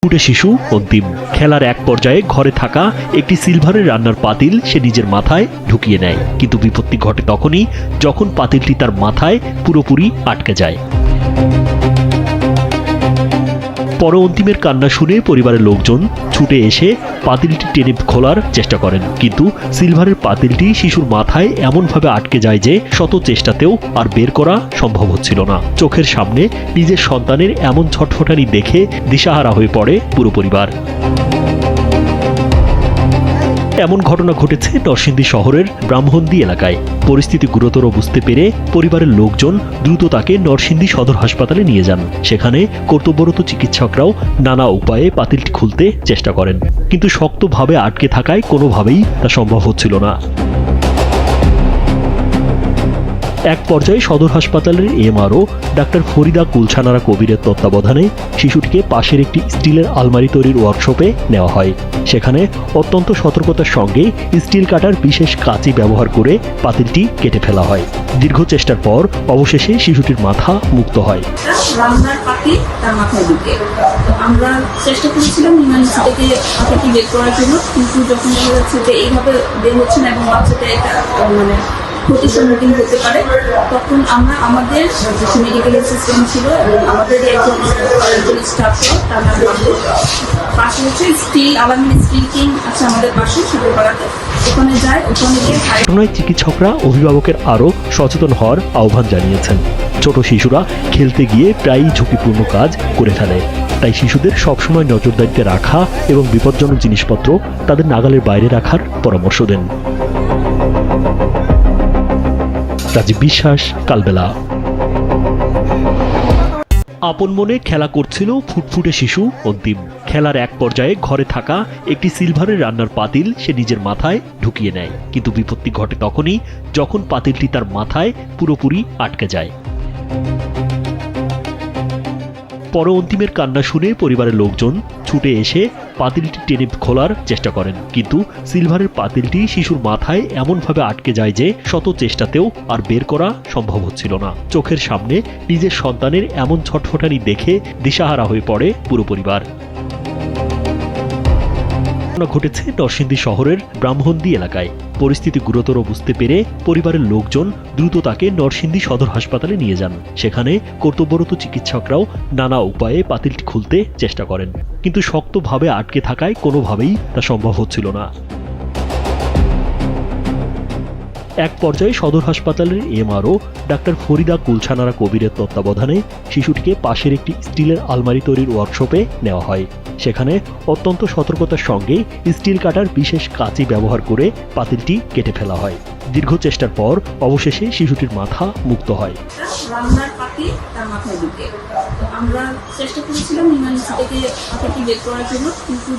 ফুটে শিশু অন্তিম খেলার এক পর্যায়ে ঘরে থাকা একটি সিলভারের রান্নার পাতিল সে নিজের মাথায় ঢুকিয়ে নেয়, কিন্তু বিপত্তি ঘটে তখনই যখন পাতিলটি তার মাথায় পুরোপুরি আটকে যায়। পর অন্তিমের কান্না শুনে পরিবারের লোকজন ছুটে এসে পাতিলটি টেনে খোলার চেষ্টা করেন, কিন্তু সিলভারের পাতিলটি শিশুর মাথায় এমনভাবে আটকে যায় যে শত চেষ্টাতেও আর বের করা সম্ভব হচ্ছিল না। চোখের সামনে নিজের সন্তানের এমন ছটফটানি দেখে দিশাহারা হয়ে পড়ে পুরো পরিবার। এমন ঘটনা ঘটেছে নরসিংদী শহরের ব্রাহ্মণদী এলাকায়। পরিস্থিতি গুরুতর বুঝতে পেরে পরিবারের লোকজন দ্রুত তাকে নরসিংদী সদর হাসপাতালে নিয়ে যান। সেখানে কর্তব্যরত চিকিৎসকরাও নানা উপায়ে পাতিলটি খুলতে চেষ্টা করেন, কিন্তু শক্তভাবে আটকে থাকায় কোনোভাবেই তা সম্ভব হচ্ছিল না। এক পর্যায়ে সদর হাসপাতালের এমআরও ডাক্তার ফরিদা কুলছানারা কবিরের তত্ত্বাবধানে শিশুটিকে পাশের একটি স্টিলের আলমারি তৈরির ওয়ার্কশপে নেওয়া হয়। সেখানে অত্যন্ত সতর্কতার সঙ্গে স্টিল কাটার বিশেষ কাঁচি ব্যবহার করে পাতিলটি কেটে ফেলা হয়। দীর্ঘ চেষ্টার পর অবশেষে শিশুটির মাথা মুক্ত হয়। রান্নার পাতিল তার মাথায় ঢুকে আমরা চেষ্টা করেছিলাম ইমার্জেন্সি থেকে পাতিলটি বের করার জন্য, কিন্তু যখন দেখা যাচ্ছে যে এইভাবে বের হচ্ছে না এবং বাচ্চাটা একটা ক্ষতির সম্মুখীন হতে পারে, তখন আমরা আমাদের মেডিকেল অ্যাসিস্ট্যান্ট ছিল এবং আমাদের একজন স্টাফ ছিল, তার নাম পাশে হচ্ছে স্টিল আলামিন স্টিল কিং আছে আমাদের পাশে শুক্রপাড়াতে, ওখানে যায়। ওখানে গিয়ে ঘটনায় চিকিৎসকরা অভিভাবকের আরও সচেতন হওয়ার আহ্বান জানিয়েছেন। ছোট শিশুরা খেলতে গিয়ে প্রায়ই ঝুঁকিপূর্ণ কাজ করে ফেলে, তাই শিশুদের সবসময় নজরদারিতে রাখা এবং বিপজ্জনক জিনিসপত্র তাদের নাগালের বাইরে রাখার পরামর্শ দেন। রাজীব বিশ্বাস, কালবেলা। আপন মনে খেলা করছিল ফুটফুটে শিশু অন্তিম খেলার এক পর্যায়ে ঘরে থাকা একটি সিলভারের রান্নার পাতিল সে নিজের মাথায় ঢুকিয়ে নেয়, কিন্তু বিপত্তি ঘটে তখনই যখন পাতিলটি তার মাথায় পুরোপুরি আটকে যায়। পর অন্তিমের কান্না শুনে পরিবারের লোকজন ছুটে এসে পাতিলটি টেনে খোলার চেষ্টা করেন, কিন্তু সিলভারের পাতিলটি শিশুর মাথায় এমনভাবে আটকে যায় যে শত চেষ্টাতেও আর বের করা সম্ভব হচ্ছিল না। চোখের সামনে নিজের সন্তানের এমন ছটফটানি দেখে দিশাহারা হয়ে পড়ে পুরো পরিবার। ঘটেছে নরসিংদী শহরের ব্রাহ্মণদী এলাকায়। পরিস্থিতি গুরুতর বুঝতে পেরে পরিবারের লোকজন দ্রুত তাকে নরসিংদী সদর হাসপাতালে নিয়ে যান। সেখানে কর্তব্যরত চিকিৎসকরাও নানা উপায়ে পাতিলটি খুলতে চেষ্টা করেন, কিন্তু শক্তভাবে আটকে থাকায় কোনোভাবেই তা সম্ভব হচ্ছিল না। এক পর্যায়ে সদর হাসপাতালের এমআরও ডাক্তার ফরিদা কুলছানারা কবিরের তত্ত্বাবধানে শিশুটিকে পাশের একটি স্টিলের আলমারি তৈরির ওয়ার্কশপে নেওয়া হয়। সেখানে অত্যন্ত সতর্কতার সঙ্গে স্টিল কাটার বিশেষ কাঁচি ব্যবহার করে পাতিলটি কেটে ফেলা হয়। দীর্ঘ চেষ্টার পর অবশেষে শিশুটির মাথা মুক্ত হয়। রান্নার পাতিল তার মাথায় ঢুকে আমরা চেষ্টা করেছিলাম ইমার্জেন্সি থেকে পাতিলটি বের করার জন্য, কিন্তু